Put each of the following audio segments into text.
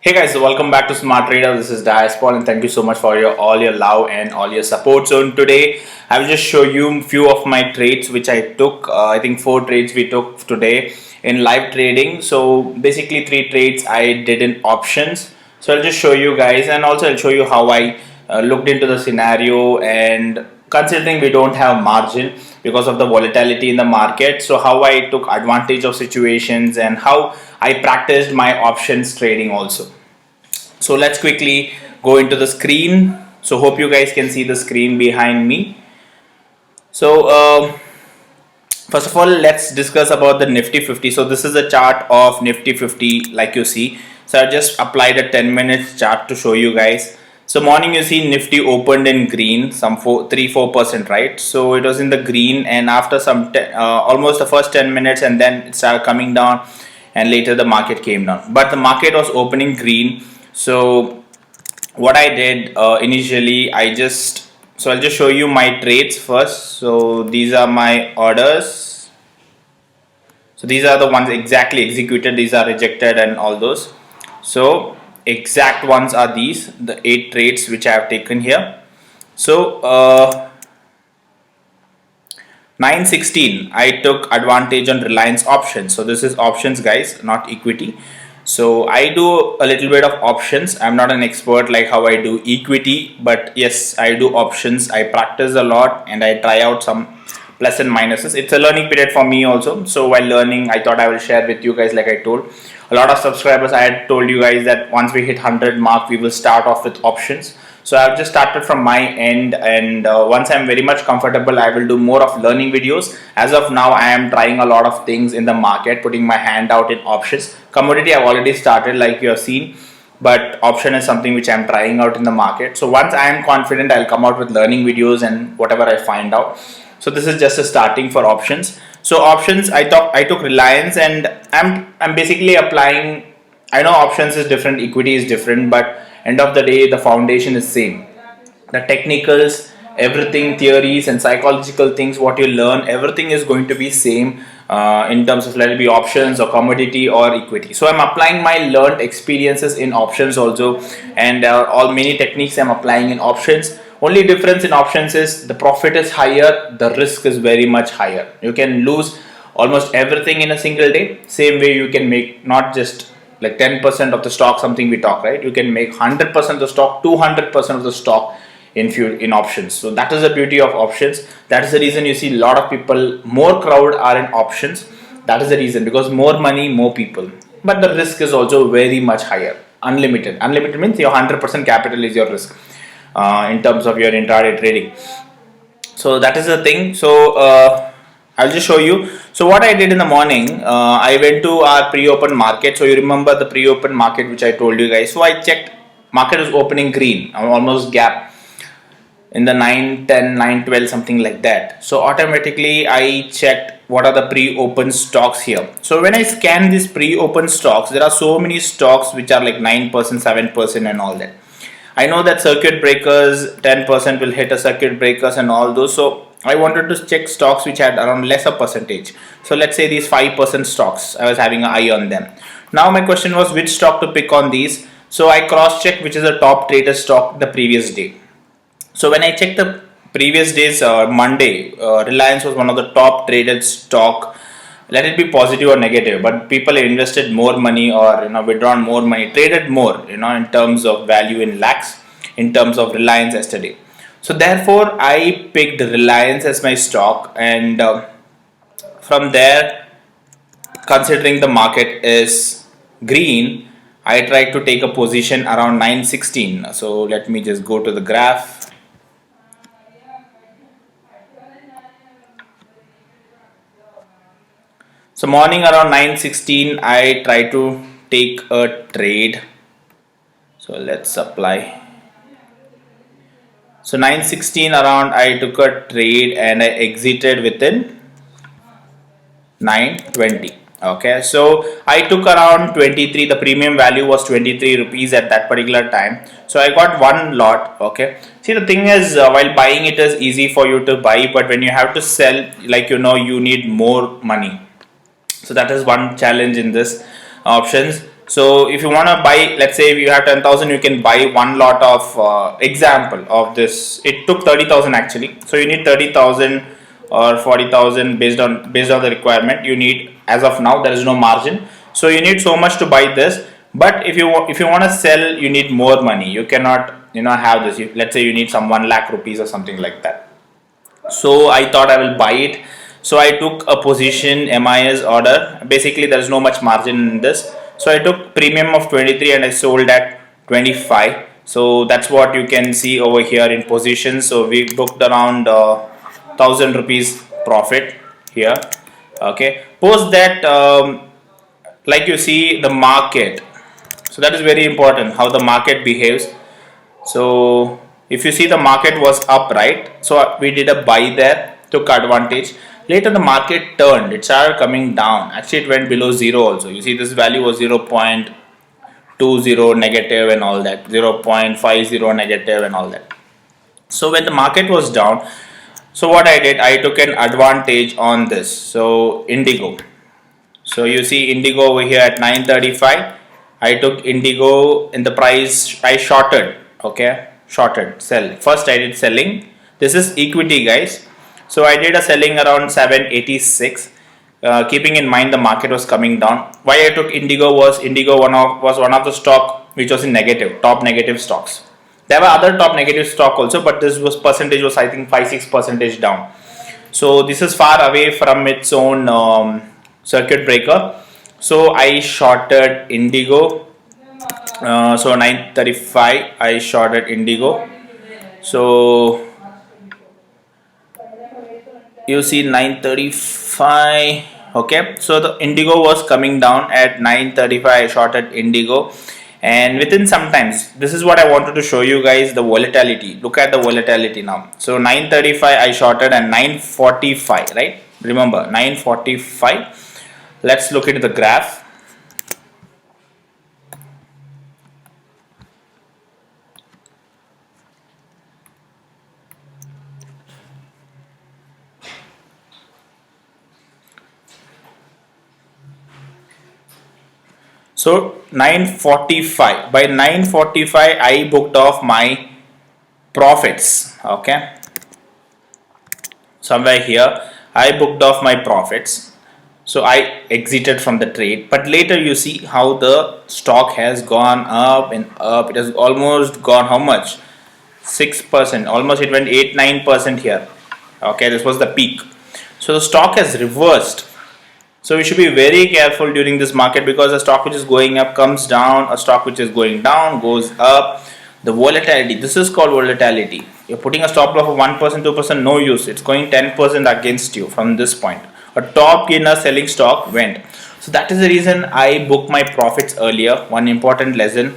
Hey guys, welcome back to Smart Trader. This is Diaspol and thank you so much for all your love and all your support. So today I will just show you a few of my trades which I took. I think 4 trades we took today in live trading. So basically 3 trades I did in options. So I'll just show you guys, and also I'll show you how I looked into the scenario, and considering we don't have margin because of the volatility in the market, so how I took advantage of situations and how I practiced my options trading also. So let's quickly go into the screen. So hope you guys can see the screen behind me. So first of all, let's discuss about the Nifty 50. So this is a chart of Nifty 50 like you see. So I just applied a 10 minutes chart to show you guys. So morning you see Nifty opened in green, some 3-4%, right? So it was in the green, and after some almost the first 10 minutes, and then it started coming down, and later the market came down. But the market was opening green. So what I did initially, I'll just show you my trades first. So these are my orders. So these are the ones exactly executed, these are rejected and all those. So exact ones are these, the 8 trades which I have taken here. So 9:16 I took advantage on Reliance options. So this is options guys, not equity. So I do a little bit of options. I'm not an expert like how I do equity, but yes, I do options. I practice a lot and I try out some plus and minuses. It's a learning period for me also. So while learning, I thought I will share with you guys. Like I told a lot of subscribers, I had told you guys that once we hit 100 mark, we will start off with options. So I've just started from my end, and once I'm very much comfortable, I will do more of learning videos. As of now, I am trying a lot of things in the market, putting my hand out in options. Commodity I've already started like you have seen, but option is something which I'm trying out in the market. So once I am confident, I'll come out with learning videos and whatever I find out. So this is just a starting for options. So options, I took Reliance, and I'm basically applying. I know options is different, equity is different, but end of the day the foundation is same. The technicals, everything, theories and psychological things what you learn, everything is going to be same in terms of let it be options or commodity or equity. So I'm applying my learned experiences in options also, and all many techniques I'm applying in options. Only difference in options is the profit is higher, the risk is very much higher. You can lose almost everything in a single day. Same way you can make not just like 10% of the stock, something we talk, right? You can make 100% of the stock, 200% of the stock in options. So that is the beauty of options. That is the reason you see a lot of people, more crowd are in options. That is the reason, because more money, more people, but the risk is also very much higher. Unlimited means your 100% capital is your risk in terms of your intraday trading. So that is the thing. So I'll just show you. So what I did in the morning, I went to our pre-open market. So you remember the pre-open market which I told you guys. So I checked, market was opening green, almost gap in the 9:10, 9:12, something like that. So automatically I checked what are the pre-open stocks here. So when I scan these pre-open stocks, there are so many stocks which are like 9%, 7% and all that. I know that circuit breakers 10% will hit a circuit breakers and all those. So I wanted to check stocks which had around lesser percentage. So let's say these 5% stocks, I was having an eye on them. Now my question was which stock to pick on these. So I cross checked which is the top traded stock the previous day. So when I checked the previous day's Monday, Reliance was one of the top traded stock. Let it be positive or negative, but people invested more money, or withdrawn more money, traded more, in terms of value in lakhs, in terms of Reliance yesterday. So therefore, I picked Reliance as my stock, and from there, considering the market is green, I tried to take a position around 9:16. So let me just go to the graph. So morning around 9:16, I try to take a trade. So let's apply. So 9:16 around, I took a trade and I exited within 9:20. Okay, so I took around 23. The premium value was 23 rupees at that particular time. So I got one lot. Okay, see, the thing is, while buying it is easy for you to buy, but when you have to sell, like you need more money. So that is one challenge in this options. So if you want to buy, let's say if you have 10,000, you can buy one lot of example of this. It took 30,000 actually. So you need 30,000 or 40,000 based on the requirement. You need, as of now there is no margin. So you need so much to buy this. But if you want to sell, you need more money. You cannot have this. Let's say you need some 1 lakh rupees or something like that. So I thought I will buy it. So I took a position MIS order. Basically there is no much margin in this. So I took premium of 23 and I sold at 25. So that's what you can see over here in positions. So we booked around 1000 rupees profit here. Okay, post that, like you see the market. So that is very important, how the market behaves. So if you see the market was up, right? So we did a buy there, took advantage. Later the market turned, it started coming down. Actually it went below zero also. You see this value was 0.20 negative and all that, 0.50 negative and all that. So when the market was down, so what I did, I took an advantage on this. So Indigo. So you see Indigo over here at 935. I took Indigo in the price, I shorted. Okay, shorted, sell. First I did selling. This is equity, guys. So I did a selling around 786. Keeping in mind the market was coming down. Why I took Indigo was Indigo was one of the stock which was in negative, top negative stocks. There were other top negative stock also, but this was percentage was I think 5-6% down. So this is far away from its own circuit breaker. So I shorted Indigo. So 935 I shorted Indigo. So you see 935. Okay, so the Indigo was coming down at 935. I shorted Indigo, and within sometimes, this is what I wanted to show you guys, the volatility. Look at the volatility now. So 935 I shorted and 945, right? Remember 945. Let's look into the graph. So 945, by 945 I booked off my profits. Okay, somewhere here I booked off my profits. So I exited from the trade, but later you see how the stock has gone up and up. It has almost gone how much? 6%, almost it went 8-9% here. Okay, this was the peak. So the stock has reversed. So we should be very careful during this market, because a stock which is going up comes down, a stock which is going down goes up. The volatility, this is called volatility. You're putting a stop loss of 1%, 2%, no use. It's going 10% against you from this point. A top gainer selling stock went. So that is the reason I booked my profits earlier. One important lesson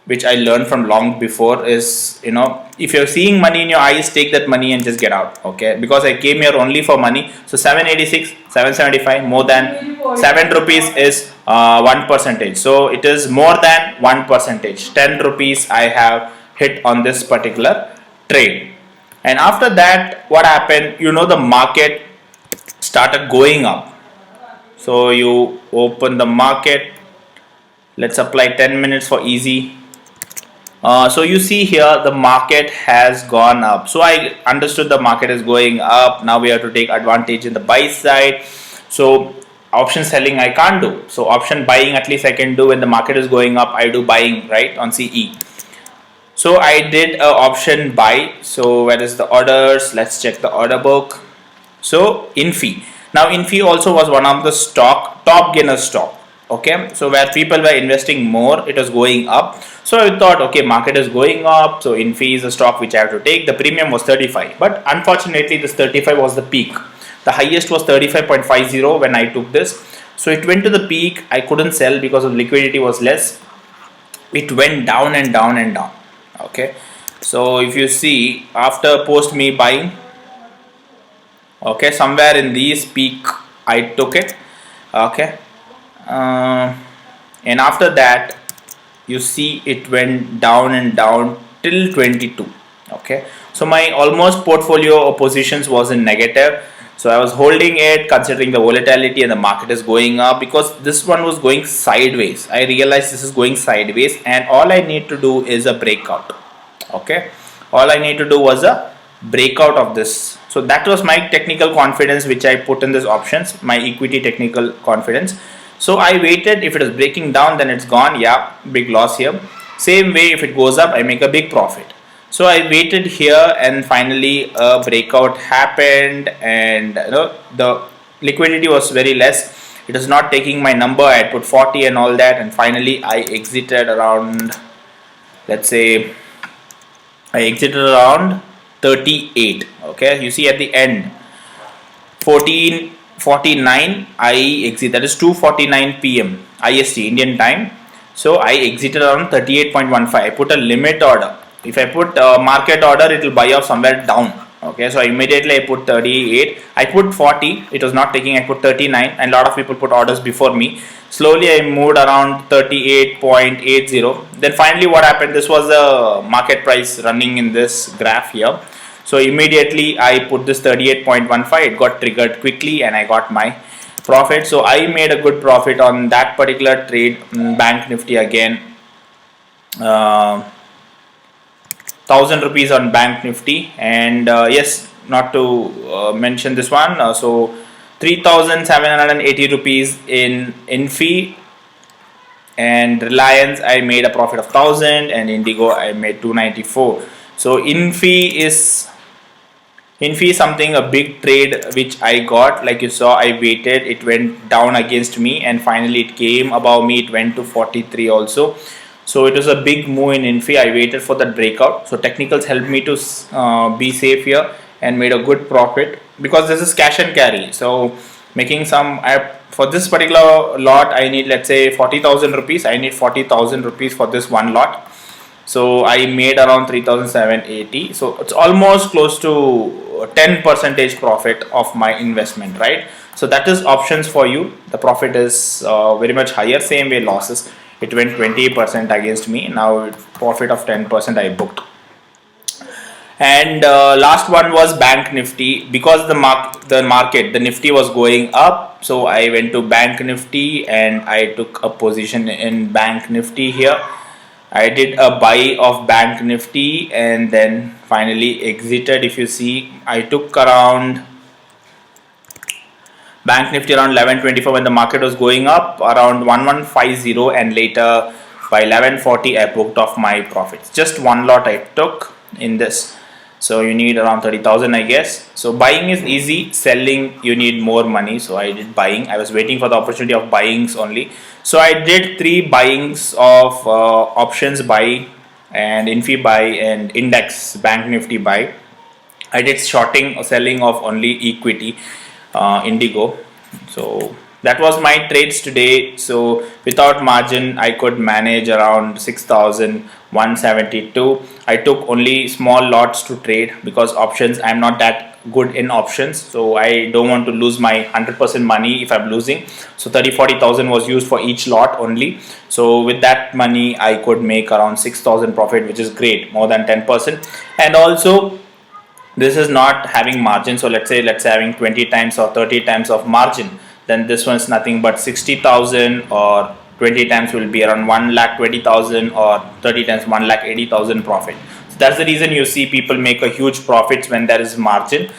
which I learned from long before is, if you're seeing money in your eyes, take that money and just get out. Okay, because I came here only for money. So 786, 775, more than 7 rupees is 1%. So it is more than 1%. 10 rupees I have hit on this particular trade. And after that, what happened? The market started going up. So you open the market. Let's apply 10 minutes for easy. So you see here the market has gone up. So I understood the market is going up. Now we have to take advantage in the buy side. So option selling I can't do. So option buying at least I can do. When the market is going up, I do buying, right, on CE. So I did a option buy. So where is the orders? Let's check the order book. So Infi. Now Infi also was one of the top gainer stock. Okay, so where people were investing more, it was going up. So I thought, okay, market is going up, so Infi is a stock which I have to take. The premium was 35, but unfortunately this 35 was the peak. The highest was 35.50 when I took this. So it went to the peak. I couldn't sell because of liquidity was less. It went down and down and down. Okay, so if you see after post me buying, okay, somewhere in these peak I took it. Okay, and after that you see it went down and down till 22. Okay, so my almost portfolio of positions was in negative. So I was holding it considering the volatility and the market is going up, because this one was going sideways. I realized this is going sideways and all I need to do is a breakout. Okay, all I need to do was a breakout of this. So that was my technical confidence which I put in this options, my equity technical confidence. So I waited. If it is breaking down, then it's gone. Yeah, big loss here. Same way, if it goes up, I make a big profit. So I waited here and finally a breakout happened, and the liquidity was very less. It was not taking my number. I had put 40 and all that, and finally I exited around, let's say I exited around 38. Okay, you see at the end 14:49 I exit, that is 2:49 p.m. IST Indian time. So I exited around 38.15. I put a limit order. If I put market order, it will buy off somewhere down. Okay, so immediately I put 38. I put 40. It was not taking. I put 39, and a lot of people put orders before me. Slowly I moved around 38.80. Then finally what happened? This was the market price running in this graph here. So immediately I put this 38.15. It got triggered quickly and I got my profit. So I made a good profit on that particular trade. Bank Nifty again. 1000 rupees on Bank Nifty, and yes, not to mention this one, so 3780 rupees in Infy, and Reliance I made a profit of 1000, and Indigo I made 294. So Infy is something, a big trade which I got. Like you saw, I waited, it went down against me and finally it came above me. It went to 43 also. So it was a big move in Infy. I waited for that breakout. So technicals helped me to be safe here and made a good profit, because this is cash and carry. So making some, for this particular lot I need, let's say 40,000 rupees. I need 40,000 rupees for this one lot. So I made around 3,780. So it's almost close to 10% profit of my investment, right? So that is options for you. The profit is very much higher. Same way losses. It went 20% against me. Now profit of 10% I booked. And last one was Bank Nifty, because the Nifty was going up. So I went to Bank Nifty and I took a position in Bank Nifty here. I did a buy of Bank Nifty and then finally exited. If you see, I took around Bank Nifty around 1124 when the market was going up, around 1150, and later by 1140 I booked off my profits. Just one lot I took in this. So you need around 30,000, I guess. So buying is easy, selling you need more money. So I did buying. I was waiting for the opportunity of buyings only. So I did 3 buyings of options buy and Infy buy and index Bank Nifty buy. I did shorting or selling of only equity, Indigo. So that was my trades today. So without margin I could manage around 6,172. I took only small lots to trade, because options I'm not that good in options, so I don't want to lose my 100% money if I'm losing. So 30,000-40,000 was used for each lot only. So with that money I could make around 6,000 profit, which is great, more than 10%. And also this is not having margin. So let's say having 20 times or 30 times of margin, then this one's nothing but 60,000, or 20 times will be around 1,20,000, or 30 times 1,80,000 profit. So that's the reason you see people make a huge profits when there is margin.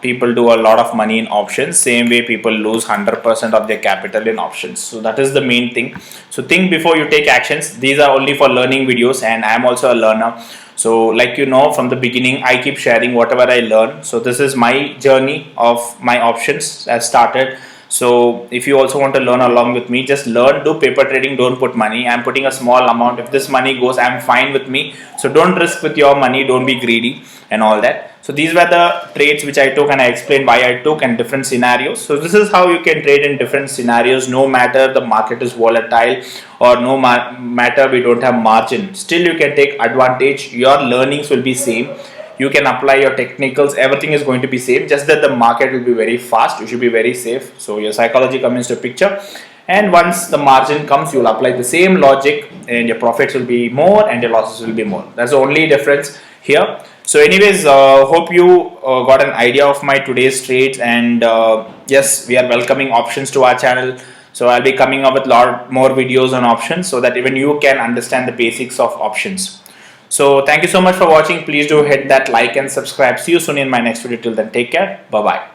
People do a lot of money in options. Same way people lose 100% of their capital in options. So that is the main thing. So think before you take actions. These are only for learning videos, and I am also a learner. So like from the beginning I keep sharing whatever I learn. So this is my journey of my options I started. So if you also want to learn along with me, just learn, do paper trading, don't put money. I'm putting a small amount. If this money goes, I'm fine with me. So don't risk with your money, don't be greedy and all that. So these were the trades which I took, and I explained why I took and different scenarios. So this is how you can trade in different scenarios, no matter the market is volatile or no matter we don't have margin. Still you can take advantage. Your learnings will be same. You can apply your technicals, everything is going to be same, just that the market will be very fast. You should be very safe. So your psychology comes into picture, and once the margin comes, you will apply the same logic and your profits will be more and your losses will be more. That's the only difference here. So anyways, hope you got an idea of my today's trades, and yes, we are welcoming options to our channel. So I'll be coming up with a lot more videos on options so that even you can understand the basics of options. So thank you so much for watching. Please do hit that like and subscribe. See you soon in my next video. Till then, take care. Bye bye.